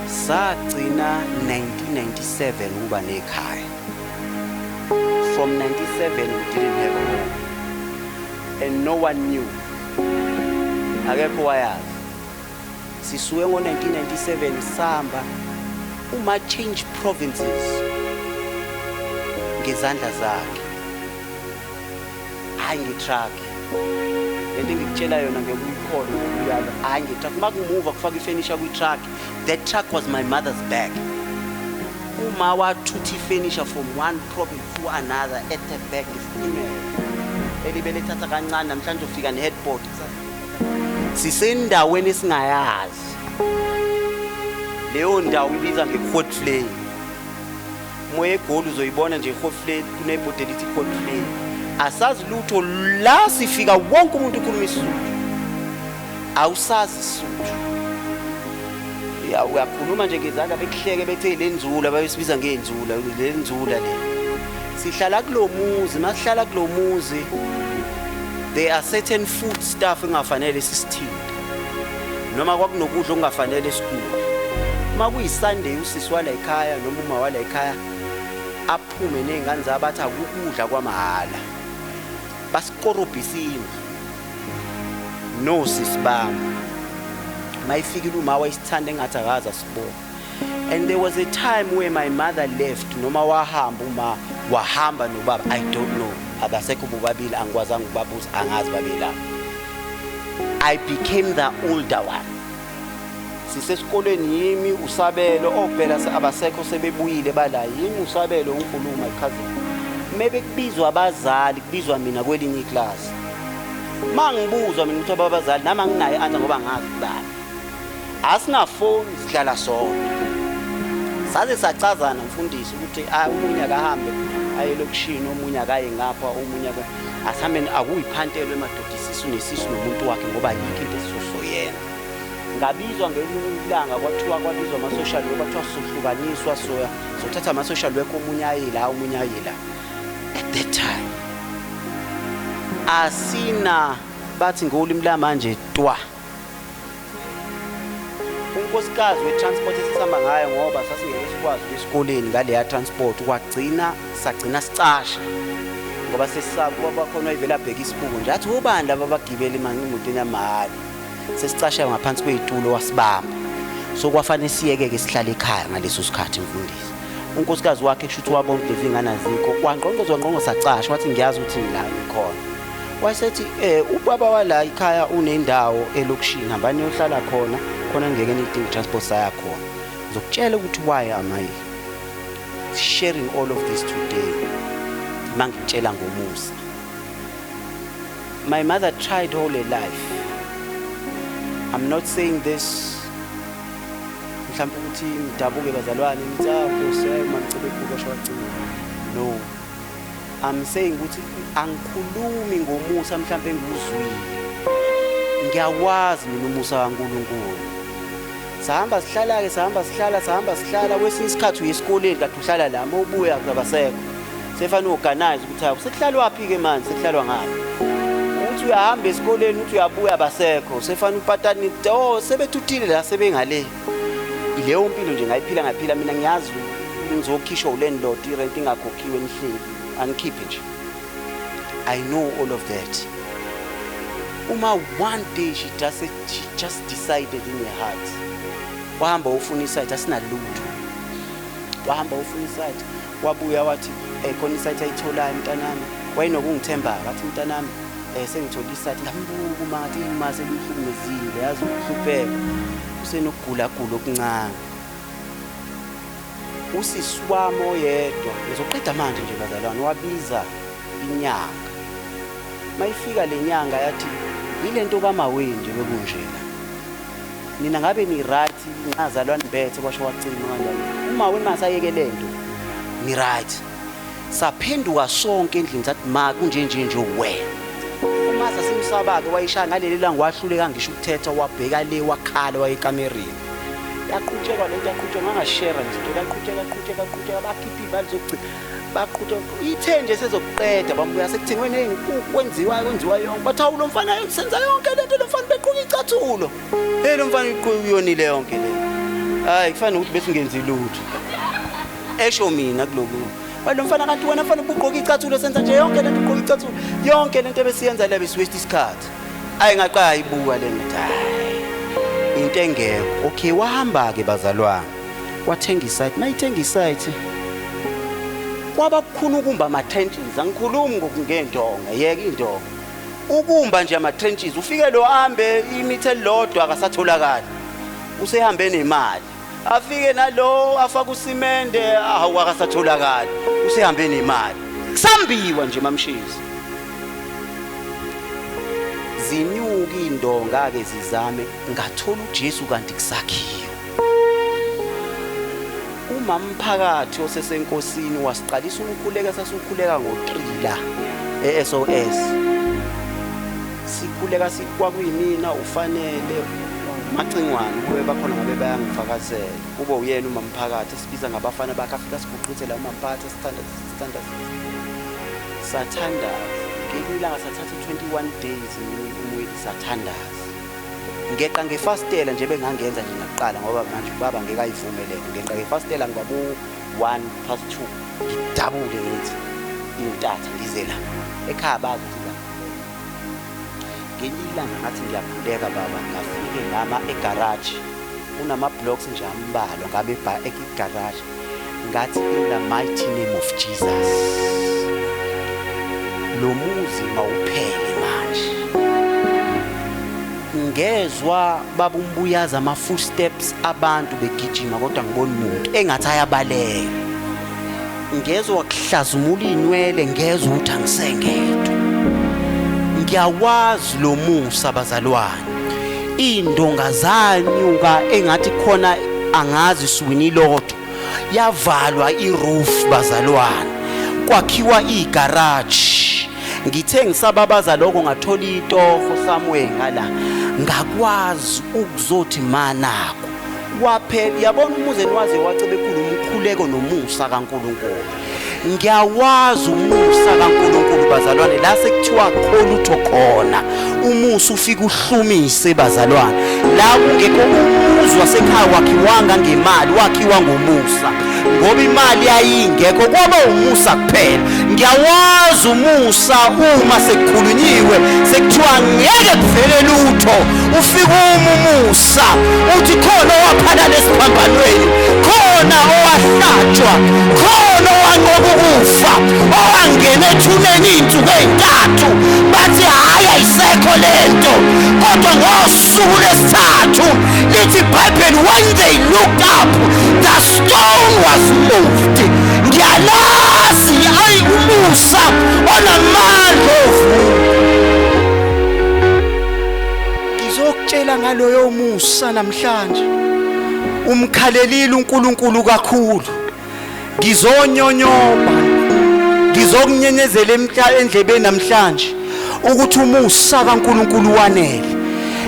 Sagcina 1997 uba nekhaya. From 97 we didn't have a home. And no one knew. Akekho wayazi. Sisuke ngo1997 samba uma change provinces ngezandla zakhe. Hayi ngetruck. Lento ngikutshela yona ngekuyikhola ukuyala. Hayi ngetruck makumuva kufaka ifurniture kwi-truck. That truck was my mother's bag. Uma wathuthi furniture from one province to another at the back female. Elibelethatha kancane namhlanje ufika neheadboard. Sisendaweni esingayazi. Leyo ndawo ibiza ngeHot Flame. Moya egoli uzoyibona nje eHot Flame kunebhodi elithi Hot Flame. Asazi lutho la sifika wonke umuntu ukhuluma isiZulu. Awusazi isiZulu. Ya uyakhuluma nje ngezandla bekuhleke bethe lenzula babesibiza ngenzula lenzula le. Sihlala kulomuzi, masihlala kulomuzi. There are certain food stuff engafanele sisithini. Noma kwakunokudla okungafanele sikhulu. Uma kuyiSunday usisi wala ekhaya noma uma wala ekhaya aphume nezingane zabathi akukudla kwamahala. Basikorobhisini. No sisibamba. Mayifikile uma wayisithanda engathi akaza sibona. And there was a time where my mother left noma wahamba nobaba, I don't know. Abasekho bobabili angikwazanga ukubabuza angazi babela. I became the older one. Sisesikolweni yimi uSabelo ophela abasekho sebebuyile bala yimi uSabelo unkuluma cousin. Maybe kubizwa abazali kubizwa mina kwelinye iclass. Mangibuzwa mina ukuthi abazali nama nginaye anta ngoba ngazi kubala. Asingafoni sihlala sonke. Saze sacazana mfundisi ukuthi umunye akahambe aye lokushini omunye akaye ngapha omunye asamene akuyiphantelo emadodisisu nesisu nomuntu wakhe ngoba yikho into esizosoyena. Ngabizwa ngelinye ilanga kwathiwa kwabizwa ama social worker kwathiwa sohlukaniswa sothatha ama social worker omunye ayela omunye ayela. At that time asina bathi ngolimi lamanje twa. Unkosikazi we-transport esihamba ngayo ngoba sasingeke sikwazi esikoleni ngale ya transport kwagcina sagcina sicasha ngoba sesisaba kwabakhona ivela bheka isibuko nje athi ubani laba abagibeli emotweni yamahhala sesicasha ngaphansi kwezitulo wasibamba so kwafanele siyeke sihlale ekhaya ngaleso sikhathi mfundisi. Unkosikazi wakhe kusho ukuthi wabona ukuthi ingane azikho kwangqongqo sacasha wathi ngiyazi ukuthi ngilana khona wayesethi ubaba wala ekhaya unendawo elokishini hambani yohlala khona khona ngeke nidinga transport saya khona ngizokutshela ukuthi why am I sharing all of this today mangitshela ngomusa. My mother tried all her life. I'm not saying this mhlawumbe ukuthi ngidabuke bazalwane nitsapho sayimacebe kubasho wagcina no. I'm saying ukuthi angikhulumi ngomusa mhlawumbe enguzwile ngiyawazi mina umusa kaNkulunkulu. Sahamba sihlala kwesinye isikhathi uyesikoleni kade uhlala la mawubuya abasekho sefana organize ukuthi hayi sekuhlalwa wapi ke manje sekuhlalwa ngapha uthi uyahamba esikoleni uthi uyabuya abasekho sefana upatani sebethutile la sebengale. Ileyo mpilo nje ngayiphila mina ngiyazi ngizokhishwa ulandlord irent ingakhokhiwe nihleli angikhiphe nje. I know all of that. Uma one day she just decided in her heart wahamba ufuna isite asinalutho wahamba ufuna isite wabuya wathi khona isite ayitholayo mntanami wayinokungithemba wathi mntanami sengithola isite ngambuka uma ngathi imase limhlumezile yazi ukuhlupheka usenokugula okuncane usisi wami oyedwa ngizoqeda manje nje bazalwane wabiza inyanga mayifika lenyanga yathi yilento kamaweni nje bekunjela mina ngabe ni right ngazalwane bethe kwasho wacima kanjani uma wena masayeke lento ni right saphenduka sonke endlini sathi ma kunje we umaza simsabake wayishaya ngaleli langa wahluleka ngisho ukuthetha wabheka le wakhala wayekamereni yaqhutshekwa lento yaqhutshekwa ngangashare nje yaqhutsheka bakhipha imali zokugcina baqhutsheka ithe nje sezokuqeda bambuya sekuthengweni ezinkukhu kwenziwa yonke bathi awulo mfana senza yonke lento lo mfana beqhuka icathulo lo mfana uyonile yonke le hayi kufanele ukuthi bese ngenzi lutho esho mina kuloku lo mfana kanti wena mfana ubuqhoka icathulo senza nje yonke lento uqhoka icathulo yonke lento besiyenza la besiwaste isikhathi ayingaqala ayibuka le nto hayi into engekho okay wahamba ke bazalwane wathenga isite mayithenga isite kwaba kukhona ukumba ama trenches angikhulumi ngokungendonga yeke indonga ukumba nje ama trenches ufike lo hambe imithe elodwa akasatholakala usehambe nemali afike nalo afaka usimende akasatholakala usehambe nemali kusambiwa nje mamshizi zinyuka indonga ke zizame ngathola uJesu kanti kusakhiwe umamphakathi osesenkosini wasiqalisa ukukhuleka sasukhuleka ngo3 la eSOS sikhuleka sikwakwimina ufanele macingwane kube bakhona ngabe bayangifakazela kube uyena umamphakathi sibiza ngabafana bakhe afika siguquthe la umamphathi standard sathandaza ngelanga sathatha 21 days umoya sathandaza ngeqa ngefastela nje bengangenza nje ngaqala ngoba manje baba ngeke ayivumeleke ngeqa ngefastela ngabo 1 past 2 ngidabule ngithi intatha ngizela ekhaya bathi la ngelilanga ngathi ngiyaphuleka baba ngafike ngama egarage unama blocks nje ambalwa ngabe egarage ngathi in the mighty name of Jesus lo muzi mawuphele manje ngezwa babumbuyaza ama footsteps abantu begijima kodwa ngibona umuntu engathi ayabaleka ngezwe kuhlazumula inwele ngezwe ukuthi angisengedwa ngiyawazi lo musa bazalwane indonga zanyuka engathi khona angazi suwini lotho yavalwa iroof bazalwane kwakhiwa igarage ngithe ngisababaza lokho ngathola itoho somewhere ngala ngakwazi ukuzothi manako waphela yabona umuze niwaze wacebe kulo umkhuleko nomusa kaNkulunkulu ngiyawazi umusa kaNkulunkulu bazalwane, la sekuthiwa khona utho khona umusa ufika uhlumise bazalwane, la kungekho umuzi wasekhaya wakhiwanga ngemali, wakhiwa ngomusa, ngoba imali ayingekho kwaba umusa kuphela. Ngiyawazi umusa uma sekukhulunyiwe sekuthiwa ngeke kuvele lutho, ufika umusa uthi khona owaphalala esiphambanweni, khona owahlatshwa, khona owanqoba ukufa, owangena ethuneni iy'nsuku ey'ntathu, bathi hhayi ayisekho lento, kodwa ngosuku lesithathu lithi iBhayibheli, when they looked up the stone was moved. Ngiyalazi ayi umusa onamandla ovuka. Ngizokutshela ngaloyo musa namhlanje, umkhalelile uNkulunkulu kakhulu, ngizonyonyoba, ngizokunyenyezela endlebeni namhlanje ukuthi umusa kaNkulunkulu wanele.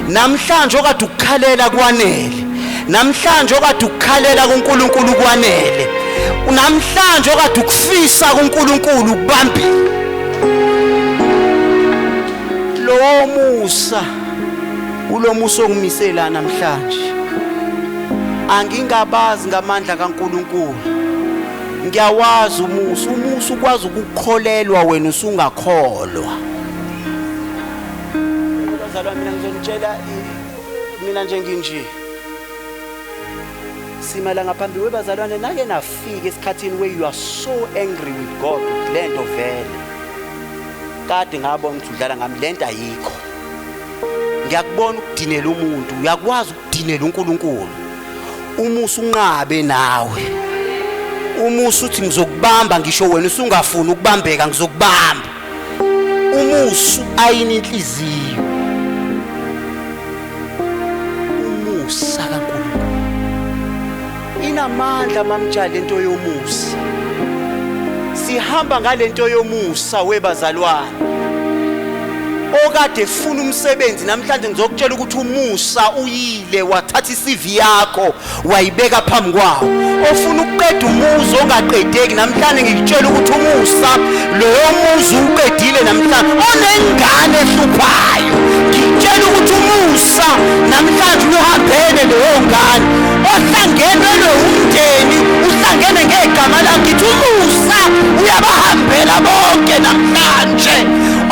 Namhlanje okade ukukhalela kwanele, namhlanje okade ukukhalela kuNkulunkulu kwanele, namhlanje okade ukufisa kuNkulunkulu kubambile. Lo musa ulo musa ongimisela namhlanje, angingabazi ngamandla kaNkulunkulu, ngiyawazi umusa. Umusa ukwazi ukukholelwa wena usungakholwa. Bazalwane, mina ngizonitshela, mina nje nginje simala ngaphambi kwebazalwane, nake nafika esikhathini where you are so angry with God, lento vele kade ngabona ukuthi udlala ngami, lento ayikho. Ngiyakubona ukudinela umuntu, uyakwazi ukudinela uNkulunkulu. Umusa unqabe nawe, umusa uthi ngizokubamba ngisho wena usungafuni ukubambeka, ngizokubamba. Umusa ayini inhliziyo, umusa kaNkulunkulu inamandla mamtshali lento yomusa. Sihamba ngalento yomusa webazalwane, okade funa umsebenzi namhlanje ngizokutshela ukuthi umusa uyile wathatha iCV yakho wayibeka phambi kwawo. Ofuna ukuqeda umuzi ongaqedeki namhlanje ngikutshela ukuthi umusa loyo muzi uqedile namhlanje. Onengane ehluphayo ngikutshela ukuthi umusa namhlanje uhambene leyo ngane, ohlangene nomndeni uhlangene ngegama lakhe. Ngithi umusa uyabahambela bonke namhlanje.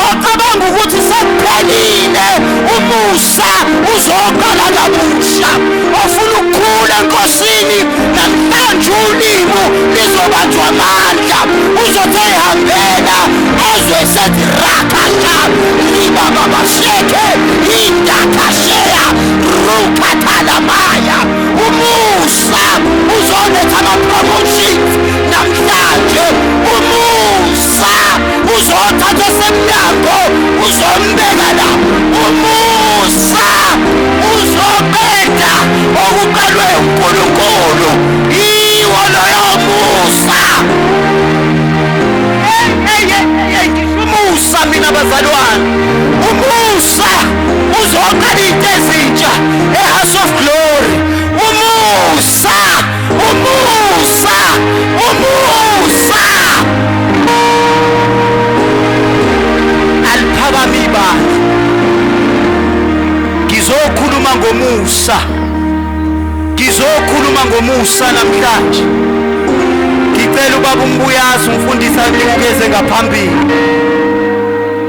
Ocabanga ukuthi sekuphelile, umusa uzoqala kabusha. Ofuna ukukhula enkosini namhlanje ulimo lizobanjwa amandla, uzothi ehambela ezwe sethi rakasha libaba basheke indakasheya rukatalamaya. Umusa uzoletha ama-promotions namhlanje. Umusa uzothatha semnyango uzombeka la. Umusa uzoqeda okuqalwe uNkulunkulu. Iwo loyo musa. Umusa mina bazalwane, umusa uzoqala into ezintsha eHouse of Glory. Umusa, umusa, umusa. Aliphakame ibandla, ngizokhuluma ngomusa, ngizokhuluma ngomusa namhlanje. Ngicela ubaba uMbuyazi umfundisi anikeze ngaphambili.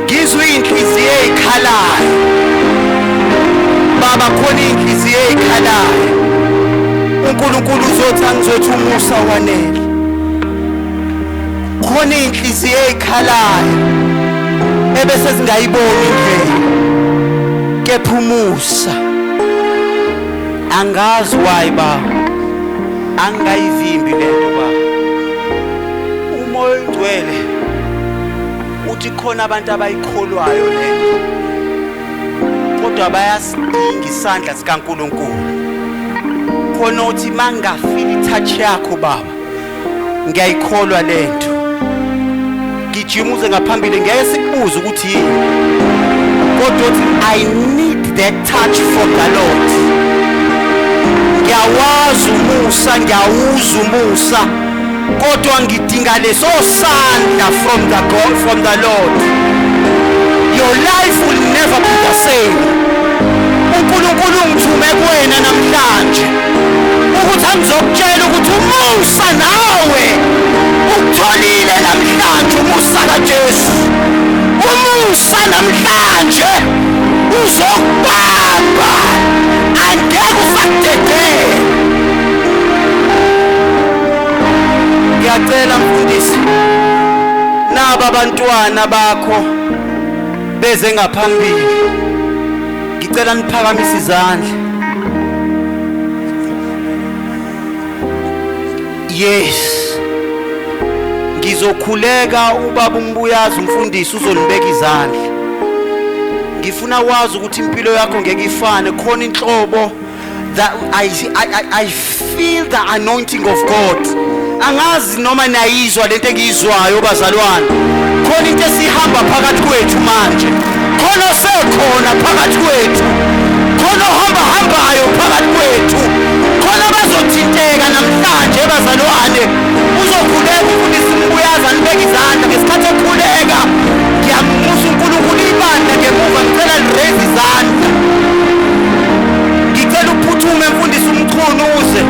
Ngizwe inhliziyo ezikhalayo baba, khona inhliziyo ezikhalayo. uNkulunkulu uzothi angizothi umusa wanele. Khona inhliziyo ezikhalayo ebese singayiboni indlela, kepha umusa angazi why ba, angayivimbi lento ba. Umoya oyingcwele uthi khona abantu abayikholwayo lento, kodwa bayasidinga isandla sikaNkulunkulu. Khona uthi mangafika itouch yakho baba, ngiyayikholwa lento. Gijimuze ngaphambili, ngeke sikubuze ukuthi yini, kodwa uthi I need that touch from the Lord. Ngiyawazi umusa, ngiyawuza umusa. kodwa ngidinga leso sandla from the Lord. Your life will never be the same. uNkulunkulu ngithume kuwena namhlanje ukuthi angizokutshela ukuthi umusa nawe ukutholile namhlanje, umusa kaJesu. Umusa namhlanje uzokubamba, angeke usakudedele. Ngiyacela mfundisi, naba abantwana bakho beze ngaphambili, ngicela niphakamise izandla. Yes, ngizokhuleka ubaba umbuyazi umfundisi uzonibeka izandla. Ngifuna wazi ukuthi impilo yakho ngeke ifane, khona inhlobo that I feel the anointing of God. Angazi noma nayizwa lento engiyizwayo bazalwane, khona into esihamba phakathi kwethu manje, khona sekhona phakathi kwethu, khona hambayo phakathi kwethu, khona bazothinteka namhlanje bazalwane. Uzokhuleka ufundisa umbuyaza nibeka izandla ngesikhathi ekhuleka. Ngiyammusa uNkulunkulu ibandla ngemuva, ngicela liraise izandla. Ngicela uphuthume mfundisi umchunuze,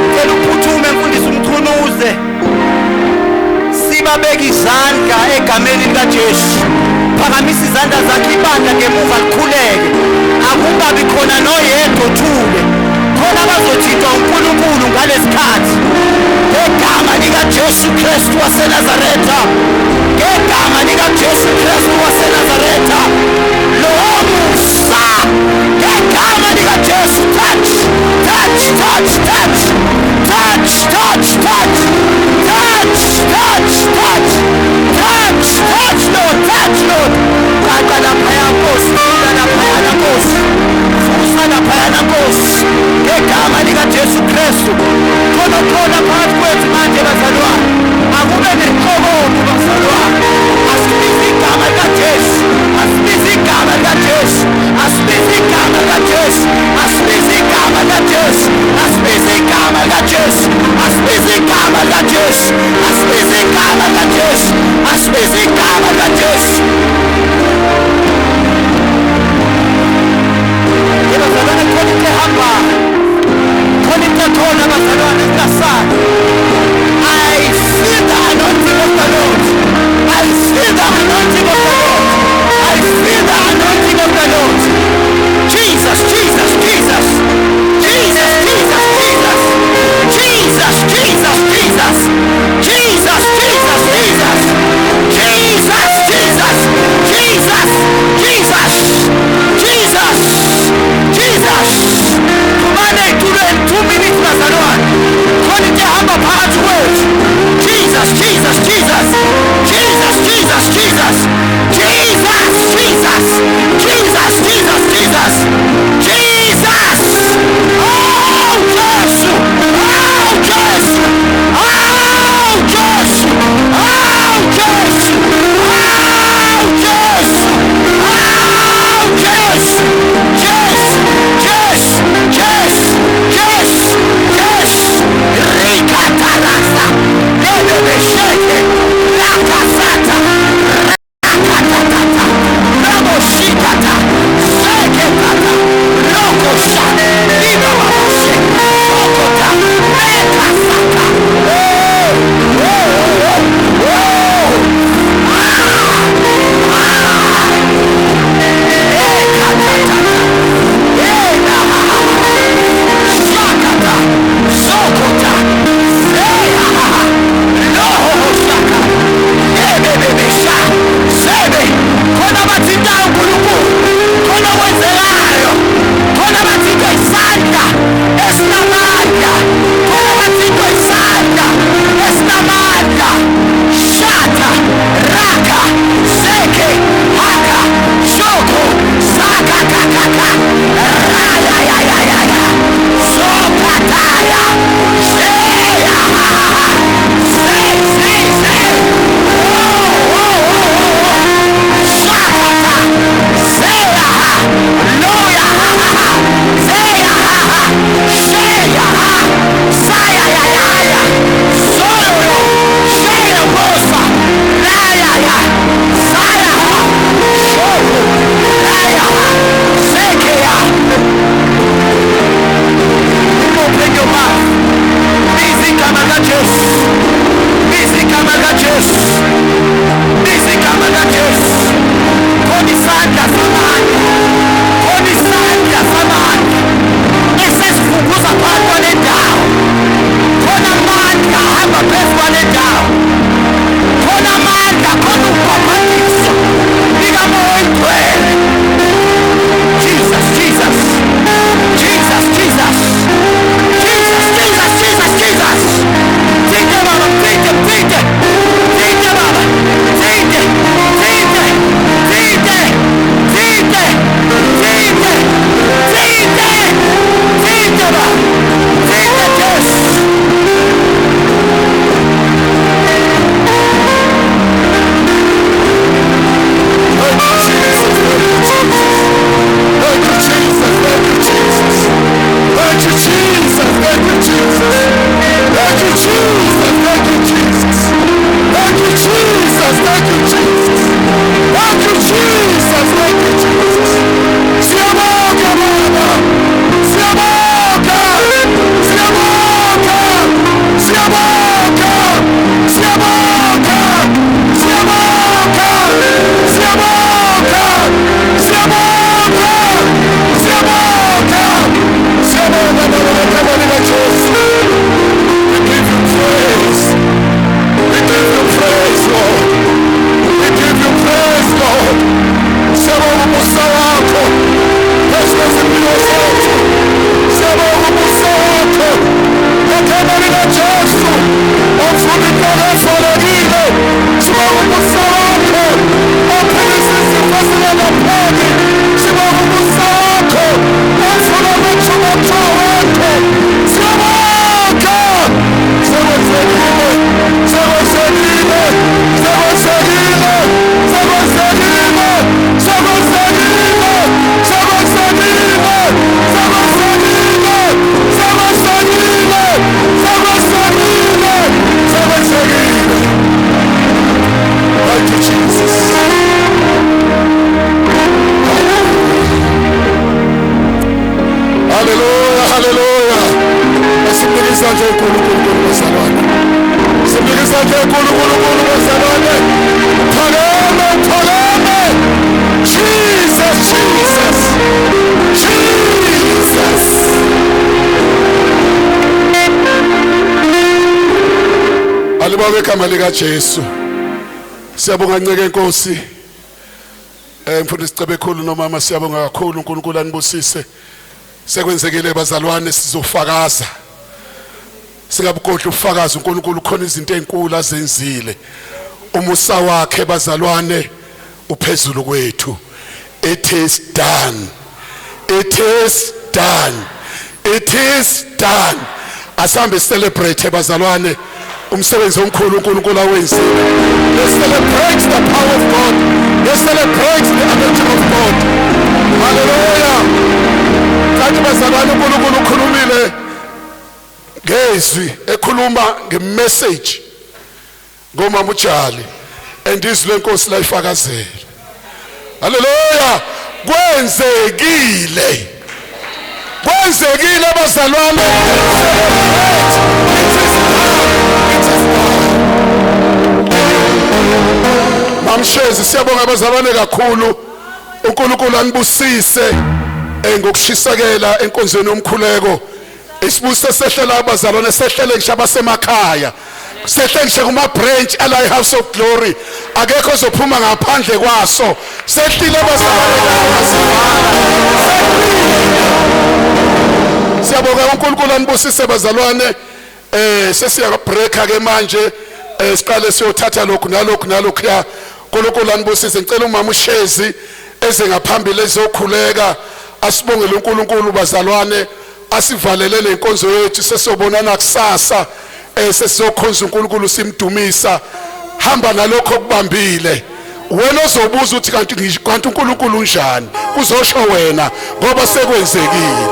ngicela uphuthume mfundisi umchunuze. Sibabeka izandla egameni likaJesu. Phakamisa izandla zakhe, ibandla ngemuva likhuleke. Akungabi khona noyedwa othule, khona bazothintwa uNkulunkulu ngalesikhathi. Ngegama likaJesu Kristu waseNazaretha, ngegama likaJesu Kristu waseNazaretha, lo musa ngegama likaJesu. Touch, touch, touch, touch, touch, touch, touch, touch, touch, touch, touch, touch, Lord, touch, Lord. Qaqala phaya Nkosi, qaqala phaya Nkosi, fusa phaya Nkosi, ngegama likaJesu Kristu. Khona phakathi kwethu manje bazalwane, akube nenhlokomo bazalwane. Asibize igama likaJesu, asibize igama likaJesu, asibize igama likaJesu, asibize igama likaJesu, asibize igama likaJesu, asibize igama likaJesu, asibize igama likaJesu, asibize igama likaJesu. Bazalwane, khona into ehamba, khona into ekhona bazalwane esasana. I feel the anointing of the Lord. I feel the anointing of the Lord. I feel the anointing of the Lord. Jesus, Jesus, Jesus. Jesus, Jesus, Jesus. Jesus, Jesus, Jesus. Jesus, Jesus, Jesus. Jesus, Jesus. Libonge igama lika Jesu. Siyabonga nceke Nkosi. Mfundisi Cebekhulu nomama siyabonga kakhulu uNkulunkulu anibusise. Sekwenzekile bazalwane sizofakaza. Singabukodla ufakaza uNkulunkulu khona izinto ezinkulu azenzile. Umusa wakhe bazalwane uphezulu kwethu. It is done. It is done. It is done. Asambe celebrate bazalwane umsebenzi omkhulu uNkulunkulu awenzile. Let's celebrate the power of God. Let's celebrate the anointing of God. Hallelujah. Kanti bazalwane uNkulunkulu ukhulumile ngezwi ekhuluma ngemessage ngomama uJali and izwi lenkosi la ifakazela. Hallelujah. Kwenzekile. Kwenzekile bazalwane. Mamshezi siyabonga bazalwane kakhulu uNkulunkulu anibusise ngokushisakela enkonzweni yomkhuleko. Isibuse sehlela abazalwane sehlele ngisho abasemakhaya. Sehle ngisho kuma branch ala House of Glory. Akekho ozophuma ngaphandle kwaso. Sehlile abazalwane siyabonga uNkulunkulu anibusise bazalwane. Sesiya break ke manje siqale siyothatha lokhu nalokhu ya uNkulunkulu anibusise. Ngicela umama uShezi eze ngaphambili ezokhuleka asibongele uNkulunkulu bazalwane asivalele lenkonzo yethu sesobonana kusasa sesizokhonza uNkulunkulu simdumisa. Hamba nalokho okubambile. Wena ozobuza uthi kanti uNkulunkulu unjani kuzosho wena ngoba sekwenzekile.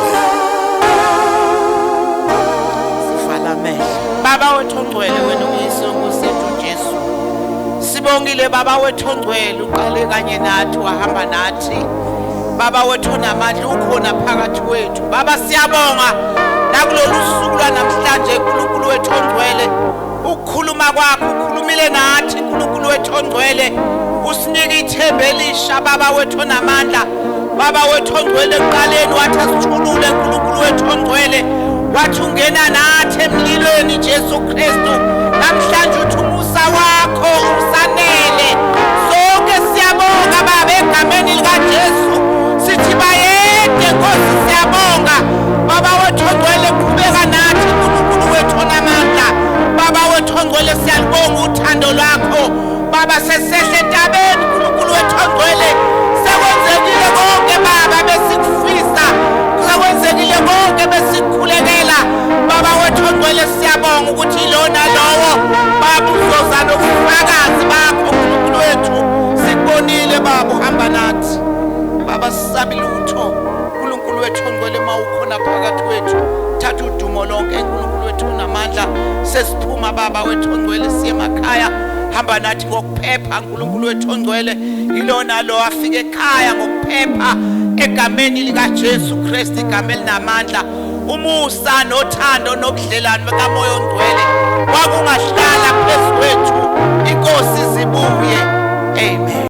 Baba wethu ongcwele wena uyise ngosethu Jesu. Sibongile baba wethu ongcwele uqale kanye nathi wahamba nathi. Baba wethu onamandla ukhona phakathi wethu. Baba siyabonga nakulolu suku namhlanje uNkulunkulu wethu ongcwele ukukhuluma kwakho ukhulumile nathi uNkulunkulu wethu ongcwele usinika ithemba elisha baba wethu onamandla. Baba wethu ongcwele eqaleni wathi asithulule uNkulunkulu wethu ongcwele. Wathi ungena nathi emlilweni Jesu Kristu. Namhlanje uthi umusa wakho usanele. Sonke siyabonga baba egameni lika Jesu. Sithi bayede Nkosi siyabonga. Baba wethu ongcwele qhubeka nathi uNkulunkulu wethu onamandla. Baba wethu ongcwele siyalibonga uthando lwakho. Baba sesehle entabeni uNkulunkulu wethu ongcwele. Sekwenzekile konke baba besikufisa. Sekwenzekile konke besikukhulekela. Baba wethu ongcwele siyabonga ukuthi lona lowo baba uzoza nobufakazi bakho uNkulunkulu wethu. Sikubonile baba uhamba nathi. Baba sisabi lutho uNkulunkulu wethu ongcwele mawukhona phakathi wethu. Thatha udumo lonke uNkulunkulu wethu onamandla. Sesiphuma baba wethu ongcwele siye emakhaya. Hamba nathi ngokuphepha uNkulunkulu wethu ongcwele. Ilona lo afike ekhaya ngokuphepha egameni lika Jesu Kristu igameni namandla. Umusa nothando nobudlelane bakamoya ongcwele wakungahla